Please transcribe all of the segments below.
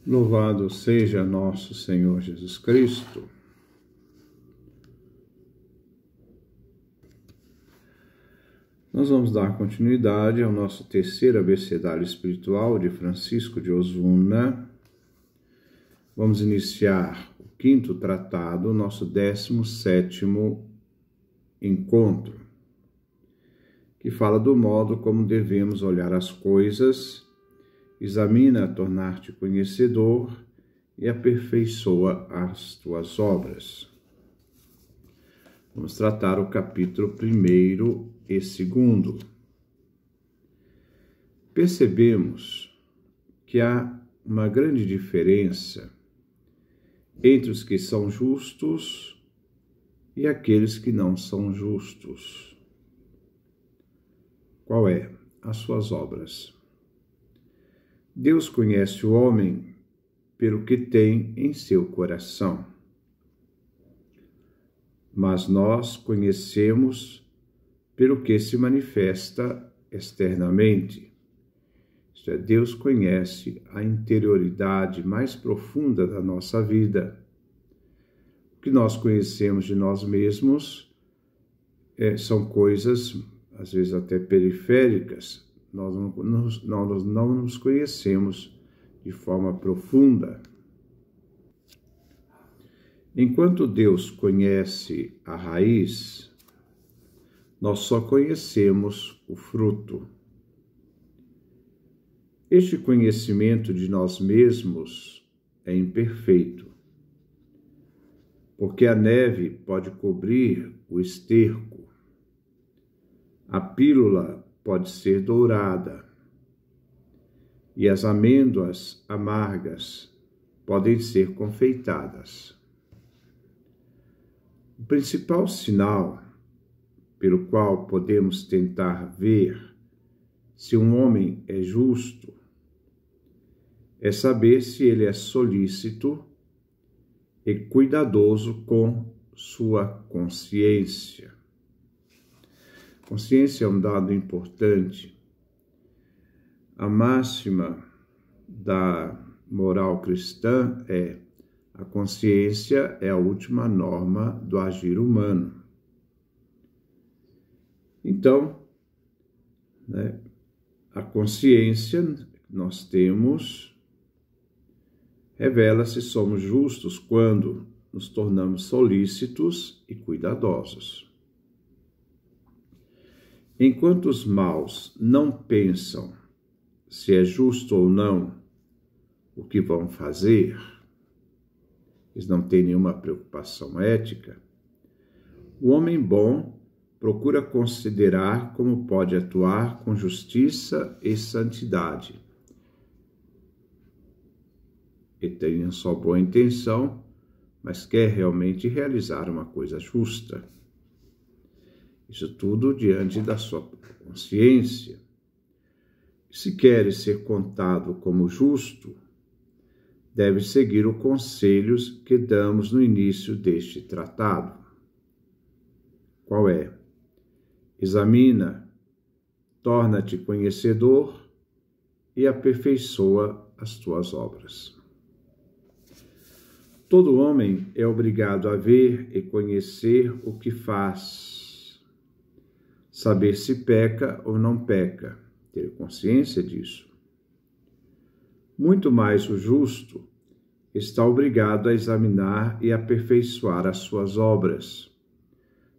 Louvado seja nosso Senhor Jesus Cristo. Nós vamos dar continuidade ao nosso terceiro abecedário espiritual de Francisco de Osuna. Vamos iniciar o quinto tratado, nosso 17º encontro, que fala do modo como devemos olhar as coisas. Examina a tornar-te conhecedor e aperfeiçoa as tuas obras. Vamos tratar o capítulo 1º e 2º. Percebemos que há uma grande diferença entre os que são justos e aqueles que não são justos. Qual é? As suas obras. Deus conhece o homem pelo que tem em seu coração, mas nós conhecemos pelo que se manifesta externamente. Isto é, Deus conhece a interioridade mais profunda da nossa vida. O que nós conhecemos de nós mesmos são coisas, às vezes até periféricas. Nós não nos conhecemos de forma profunda. Enquanto Deus conhece a raiz, nós só conhecemos o fruto. Este conhecimento de nós mesmos é imperfeito, porque a neve pode cobrir o esterco, a pílula pode ser dourada e as amêndoas amargas podem ser confeitadas. O principal sinal pelo qual podemos tentar ver se um homem é justo é saber se ele é solícito e cuidadoso com sua consciência. Consciência é um dado importante. A máxima da moral cristã é: a consciência é a última norma do agir humano. Então, a consciência que nós temos revela se somos justos quando nos tornamos solícitos e cuidadosos. Enquanto os maus não pensam se é justo ou não o que vão fazer, eles não têm nenhuma preocupação ética, o homem bom procura considerar como pode atuar com justiça e santidade. Ele tem só boa intenção, mas quer realmente realizar uma coisa justa. Isso tudo diante da sua consciência. Se queres ser contado como justo, deve seguir os conselhos que damos no início deste tratado. Qual é? Examina, torna-te conhecedor e aperfeiçoa as tuas obras. Todo homem é obrigado a ver e conhecer o que faz, saber se peca ou não peca, ter consciência disso. Muito mais o justo está obrigado a examinar e aperfeiçoar as suas obras,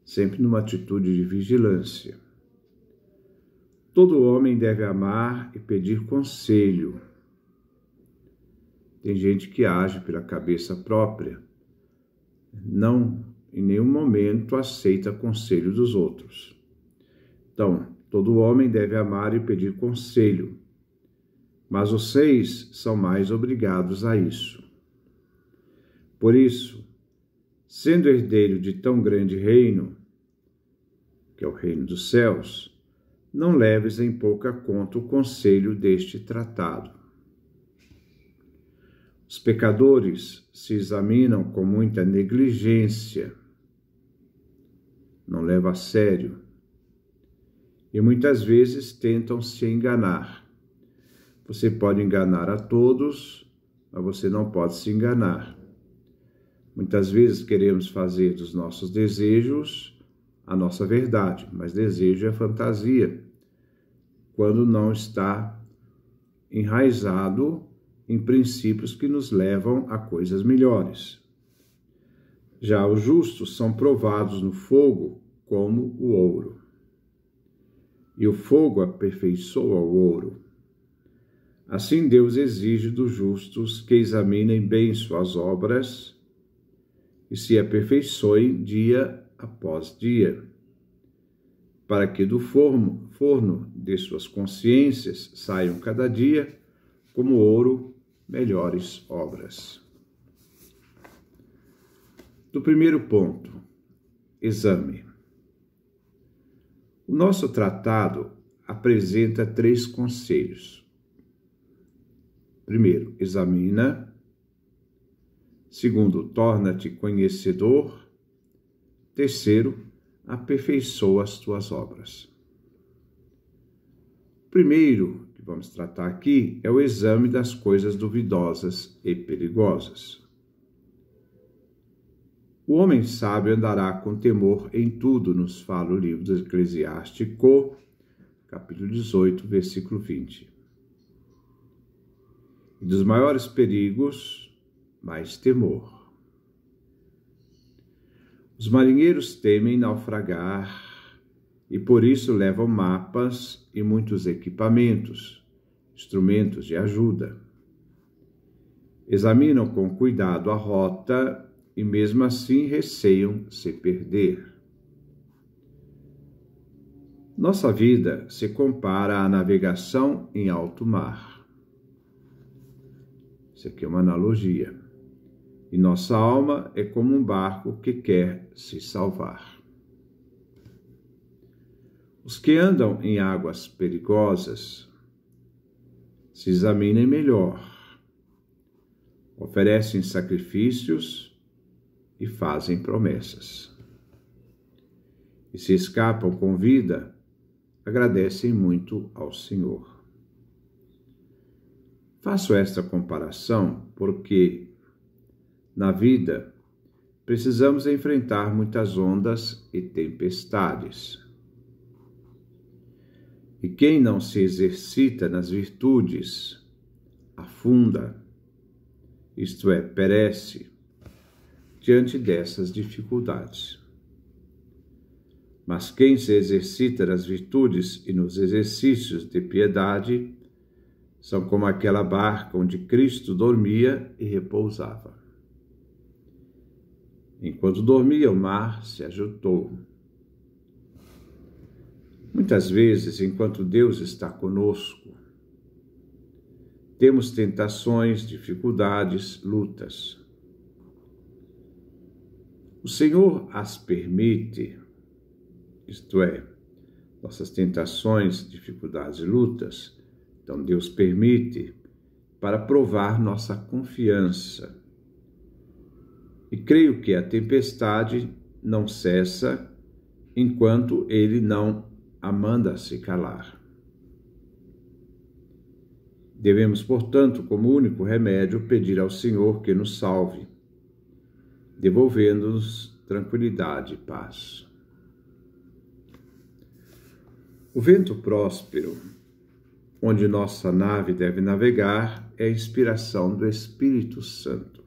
sempre numa atitude de vigilância. Todo homem deve amar e pedir conselho. Tem gente que age pela cabeça própria, não em nenhum momento aceita conselho dos outros. Então, todo homem deve amar e pedir conselho, mas os 6 são mais obrigados a isso. Por isso, sendo herdeiro de tão grande reino, que é o reino dos céus, não leves em pouca conta o conselho deste tratado. Os pecadores se examinam com muita negligência, não levam a sério, e muitas vezes tentam se enganar. Você pode enganar a todos, mas você não pode se enganar. Muitas vezes queremos fazer dos nossos desejos a nossa verdade, mas desejo é fantasia, quando não está enraizado em princípios que nos levam a coisas melhores. Já os justos são provados no fogo como o ouro, e o fogo aperfeiçoa o ouro. Assim Deus exige dos justos que examinem bem suas obras e se aperfeiçoem dia após dia, para que do forno de suas consciências saiam cada dia, como ouro, melhores obras. Do primeiro ponto, exame. O nosso tratado apresenta 3 conselhos. Primeiro, examina. Segundo, torna-te conhecedor. Terceiro, aperfeiçoa as tuas obras. O primeiro que vamos tratar aqui é o exame das coisas duvidosas e perigosas. O homem sábio andará com temor em tudo, nos fala o livro do Eclesiástico, capítulo 18, versículo 20. E dos maiores perigos, mais temor. Os marinheiros temem naufragar e por isso levam mapas e muitos equipamentos, instrumentos de ajuda. Examinam com cuidado a rota e mesmo assim receiam se perder. Nossa vida se compara à navegação em alto mar. Isso aqui é uma analogia. E nossa alma é como um barco que quer se salvar. Os que andam em águas perigosas se examinem melhor, oferecem sacrifícios e fazem promessas. E se escapam com vida, agradecem muito ao Senhor. Faço esta comparação porque, na vida, precisamos enfrentar muitas ondas e tempestades. E quem não se exercita nas virtudes, afunda, isto é, perece, diante dessas dificuldades. Mas quem se exercita nas virtudes e nos exercícios de piedade são como aquela barca onde Cristo dormia e repousava. Enquanto dormia, o mar se agitou. Muitas vezes, enquanto Deus está conosco, temos tentações, dificuldades, lutas. O Senhor as permite, isto é, nossas tentações, dificuldades e lutas, então Deus permite para provar nossa confiança. E creio que a tempestade não cessa enquanto Ele não a manda se calar. Devemos, portanto, como único remédio, pedir ao Senhor que nos salve, devolvendo-nos tranquilidade e paz. O vento próspero, onde nossa nave deve navegar, é a inspiração do Espírito Santo.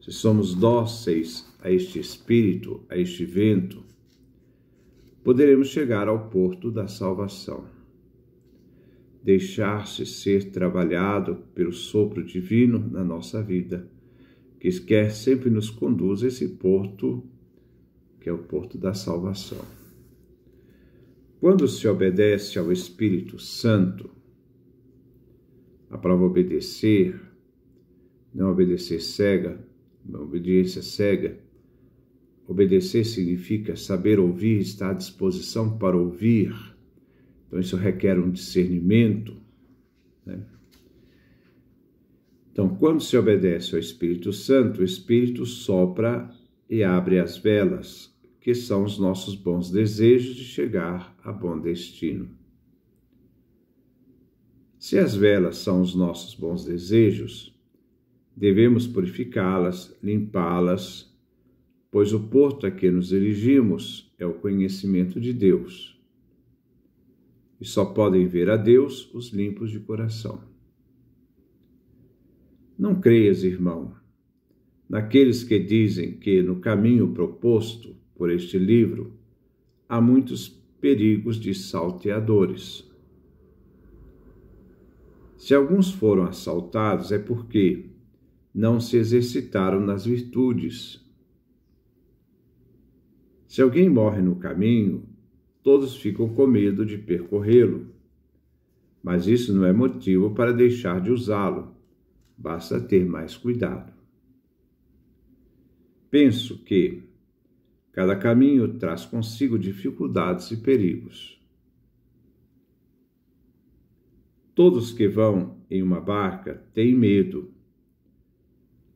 Se somos dóceis a este Espírito, a este vento, poderemos chegar ao porto da salvação. Deixar-se ser trabalhado pelo sopro divino na nossa vida, que quer sempre nos conduz a esse porto, que é o porto da salvação. Quando se obedece ao Espírito Santo, a palavra obedecer, não obedecer cega, uma obediência cega, obedecer significa saber ouvir, estar à disposição para ouvir. Então isso requer um discernimento, né? Então, quando se obedece ao Espírito Santo, o Espírito sopra e abre as velas, que são os nossos bons desejos de chegar a bom destino. Se as velas são os nossos bons desejos, devemos purificá-las, limpá-las, pois o porto a que nos dirigimos é o conhecimento de Deus. E só podem ver a Deus os limpos de coração. Não creias, irmão, naqueles que dizem que no caminho proposto por este livro há muitos perigos de salteadores. Se alguns foram assaltados é porque não se exercitaram nas virtudes. Se alguém morre no caminho, todos ficam com medo de percorrê-lo. Mas isso não é motivo para deixar de usá-lo. Basta ter mais cuidado. Penso que cada caminho traz consigo dificuldades e perigos. Todos que vão em uma barca têm medo,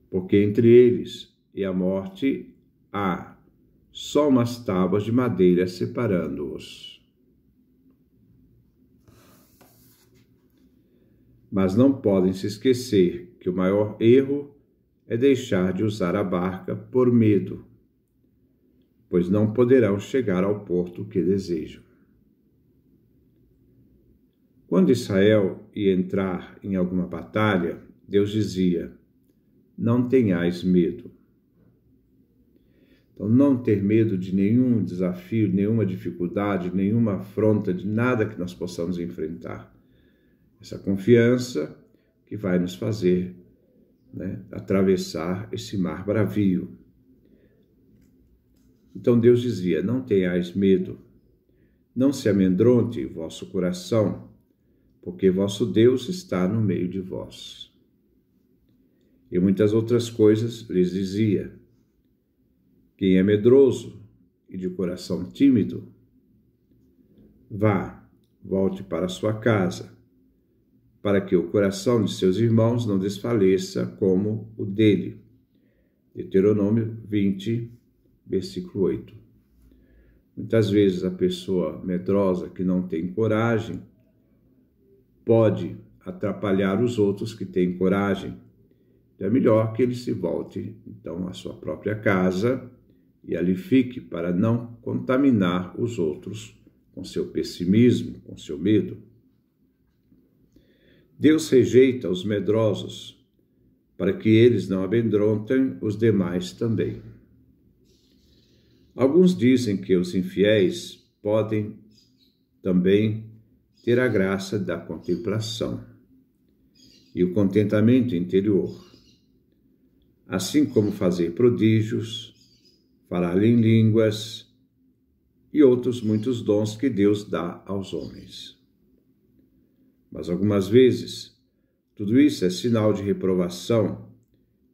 porque entre eles e a morte há só umas tábuas de madeira separando-os. Mas não podem se esquecer que o maior erro é deixar de usar a barca por medo, pois não poderão chegar ao porto que desejam. Quando Israel ia entrar em alguma batalha, Deus dizia: não tenhais medo. Então, não ter medo de nenhum desafio, nenhuma dificuldade, nenhuma afronta, de nada que nós possamos enfrentar. Essa confiança que vai nos fazer atravessar esse mar bravio. Então Deus dizia: não tenhais medo, não se amedronte o vosso coração, porque vosso Deus está no meio de vós. E muitas outras coisas lhes dizia: quem é medroso e de coração tímido, volte para sua casa, para que o coração de seus irmãos não desfaleça como o dele. Deuteronômio 20, versículo 8. Muitas vezes a pessoa medrosa que não tem coragem pode atrapalhar os outros que têm coragem. Então é melhor que ele se volte então à sua própria casa e ali fique para não contaminar os outros com seu pessimismo, com seu medo. Deus rejeita os medrosos, para que eles não amedrontem os demais também. Alguns dizem que os infiéis podem também ter a graça da contemplação e o contentamento interior, assim como fazer prodígios, falar em línguas e outros muitos dons que Deus dá aos homens. Mas algumas vezes, tudo isso é sinal de reprovação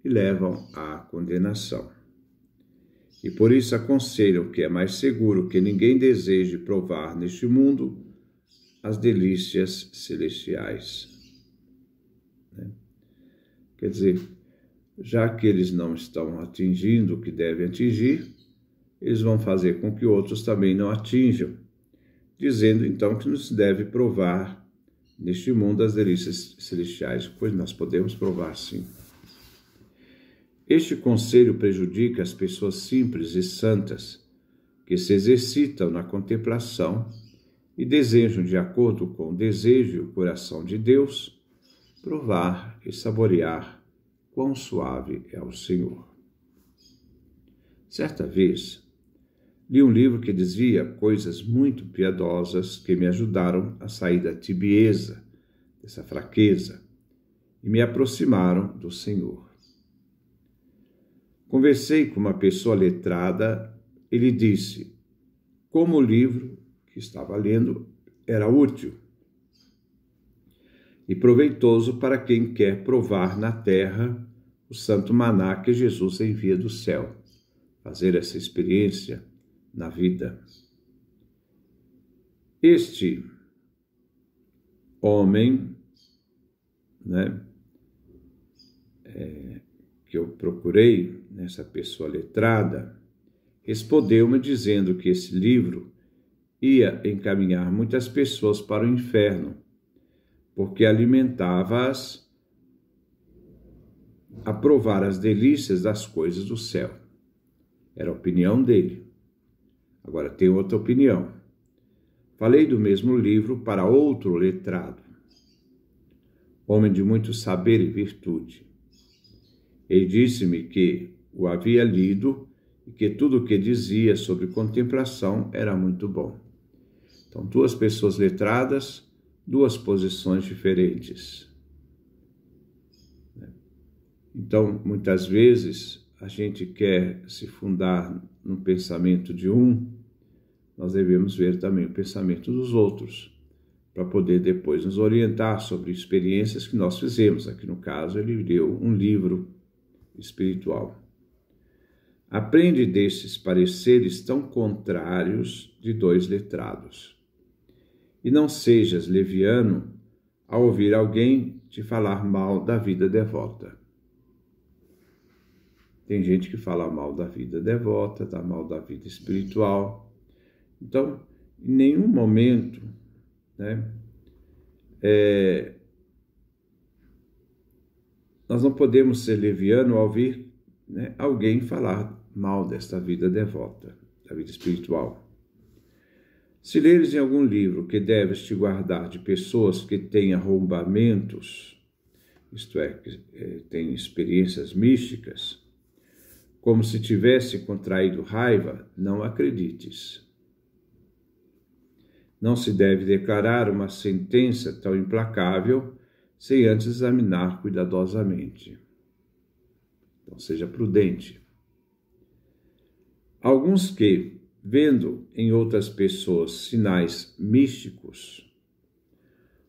e levam à condenação. E por isso aconselham que é mais seguro que ninguém deseje provar neste mundo as delícias celestiais. Quer dizer, já que eles não estão atingindo o que devem atingir, eles vão fazer com que outros também não atinjam, dizendo então que não se deve provar neste mundo as delícias celestiais, pois nós podemos provar sim. Este conselho prejudica as pessoas simples e santas que se exercitam na contemplação e desejam, de acordo com o desejo e o coração de Deus, provar e saborear quão suave é o Senhor. Certa vez, li um livro que dizia coisas muito piedosas que me ajudaram a sair da tibieza, dessa fraqueza, e me aproximaram do Senhor. Conversei com uma pessoa letrada e lhe disse como o livro que estava lendo era útil e proveitoso para quem quer provar na terra o santo maná que Jesus envia do céu, fazer essa experiência na vida. Este homem, que eu procurei nessa pessoa letrada, respondeu-me dizendo que esse livro ia encaminhar muitas pessoas para o inferno, porque alimentava-as a provar as delícias das coisas do céu. Era a opinião dele. Agora tem outra opinião. Falei do mesmo livro para outro letrado, homem de muito saber e virtude. Ele disse-me que o havia lido e que tudo o que dizia sobre contemplação era muito bom. Então, duas pessoas letradas, duas posições diferentes. Então, muitas vezes, a gente quer se fundar no pensamento de um, nós devemos ver também o pensamento dos outros, para poder depois nos orientar sobre experiências que nós fizemos. Aqui no caso, ele deu um livro espiritual. Aprende destes pareceres tão contrários de dois letrados. E não sejas leviano ao ouvir alguém te falar mal da vida devota. Tem gente que fala mal da vida devota, dá mal da vida espiritual. Então, em nenhum momento, nós não podemos ser leviano ao ouvir alguém falar mal desta vida devota, da vida espiritual. Se leres em algum livro que deves te guardar de pessoas que têm arrombamentos, isto é, que têm experiências místicas, como se tivesse contraído raiva, não acredites. Não se deve declarar uma sentença tão implacável sem antes examinar cuidadosamente. Então, seja prudente. Alguns que, vendo em outras pessoas sinais místicos,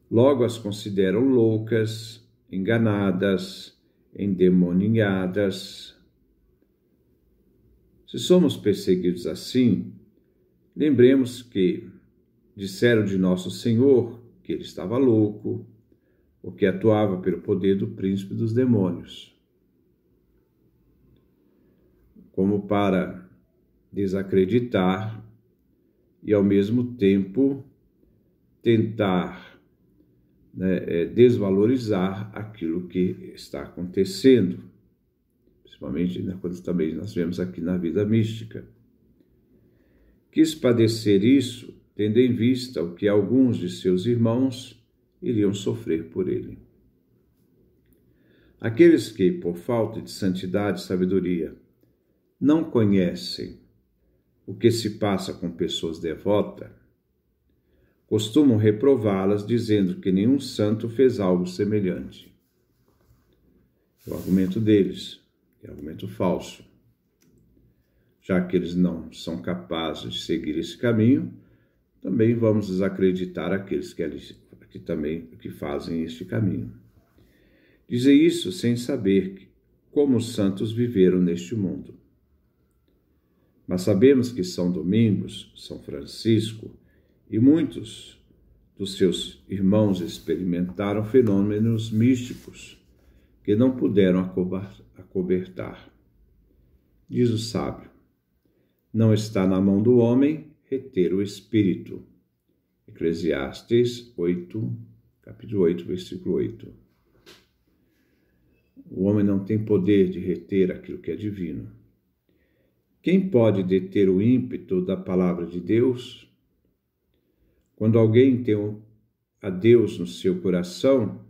logo as consideram loucas, enganadas, endemoninhadas. Se somos perseguidos assim, lembremos que disseram de nosso Senhor que ele estava louco, ou que atuava pelo poder do príncipe dos demônios. Como para desacreditar e, ao mesmo tempo, tentar desvalorizar aquilo que está acontecendo, principalmente quando também nós vemos aqui na vida mística. Quis padecer isso, tendo em vista o que alguns de seus irmãos iriam sofrer por ele. Aqueles que, por falta de santidade e sabedoria, não conhecem o que se passa com pessoas devotas, costumam reprová-las dizendo que nenhum santo fez algo semelhante. É o argumento deles, é argumento falso. Já que eles não são capazes de seguir esse caminho, também vamos desacreditar aqueles que fazem este caminho. Dizem isso sem saber como os santos viveram neste mundo. Mas sabemos que São Domingos, São Francisco e muitos dos seus irmãos experimentaram fenômenos místicos que não puderam acobertar. Diz o sábio: não está na mão do homem reter o espírito. Eclesiastes 8, capítulo 8, versículo 8. O homem não tem poder de reter aquilo que é divino. Quem pode deter o ímpeto da palavra de Deus? Quando alguém tem a Deus no seu coração,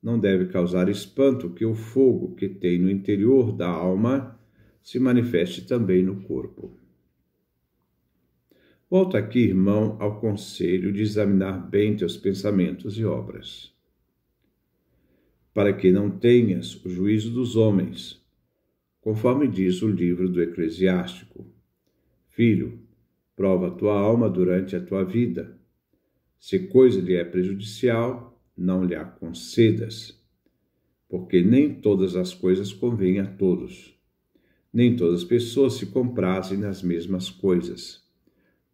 não deve causar espanto que o fogo que tem no interior da alma se manifeste também no corpo. Volta aqui, irmão, ao conselho de examinar bem teus pensamentos e obras, para que não tenhas o juízo dos homens, conforme diz o livro do Eclesiástico. Filho, prova a tua alma durante a tua vida. Se coisa lhe é prejudicial, não lhe a concedas, porque nem todas as coisas convêm a todos. Nem todas as pessoas se comprazem nas mesmas coisas.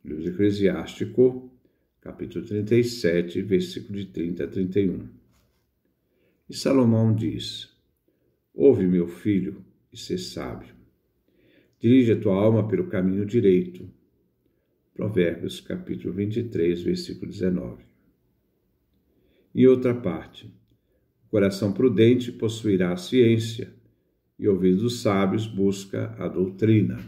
Livro Eclesiástico, capítulo 37, versículo de 30 a 31. E Salomão diz: ouve, meu filho, e sê sábio. Dirige a tua alma pelo caminho direito. Provérbios, capítulo 23, versículo 19. Em outra parte, o coração prudente possuirá a ciência, e o ouvido dos sábios busca a doutrina.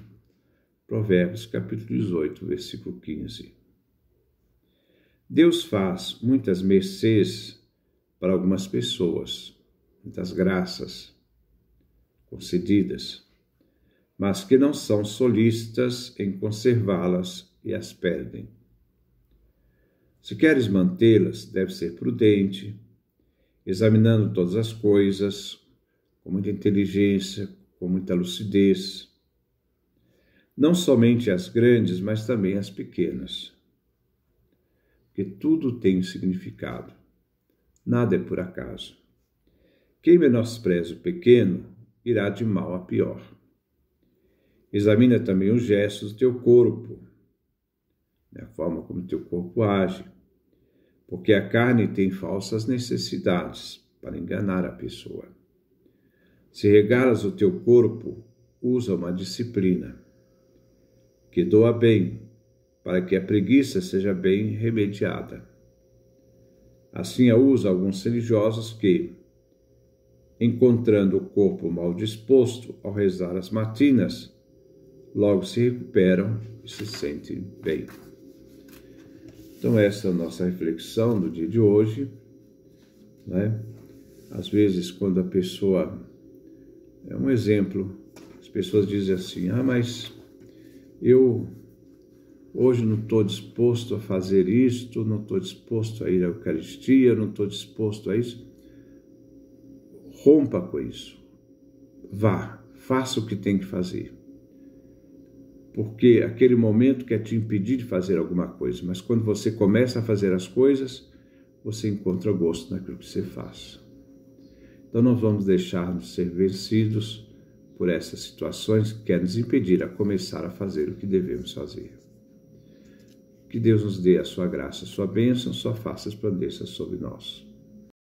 Provérbios capítulo 18, versículo 15. Deus faz muitas mercês para algumas pessoas, muitas graças concedidas, mas que não são solícitas em conservá-las e as perdem. Se queres mantê-las, deve ser prudente, examinando todas as coisas, com muita inteligência, com muita lucidez, não somente as grandes, mas também as pequenas, porque tudo tem um significado, nada é por acaso. Quem menospreza o pequeno, irá de mal a pior. Examina também os gestos do teu corpo, a forma como o teu corpo age, porque a carne tem falsas necessidades para enganar a pessoa. Se regalas o teu corpo, usa uma disciplina que doa bem, para que a preguiça seja bem remediada. Assim a usa alguns religiosos que, encontrando o corpo mal disposto ao rezar as matinas, logo se recuperam e se sentem bem. Então essa é a nossa reflexão do dia de hoje, né? Às vezes quando a pessoa, é um exemplo, as pessoas dizem assim, mas eu hoje não estou disposto a fazer isto, não estou disposto a ir à Eucaristia, não estou disposto a isso. Rompa com isso. Vá, faça o que tem que fazer. Porque aquele momento quer te impedir de fazer alguma coisa, mas quando você começa a fazer as coisas, você encontra gosto naquilo que você faz. Então não vamos deixar-nos ser vencidos por essas situações que querem nos impedir a começar a fazer o que devemos fazer. Que Deus nos dê a sua graça, a sua bênção, sua face resplandeça sobre nós.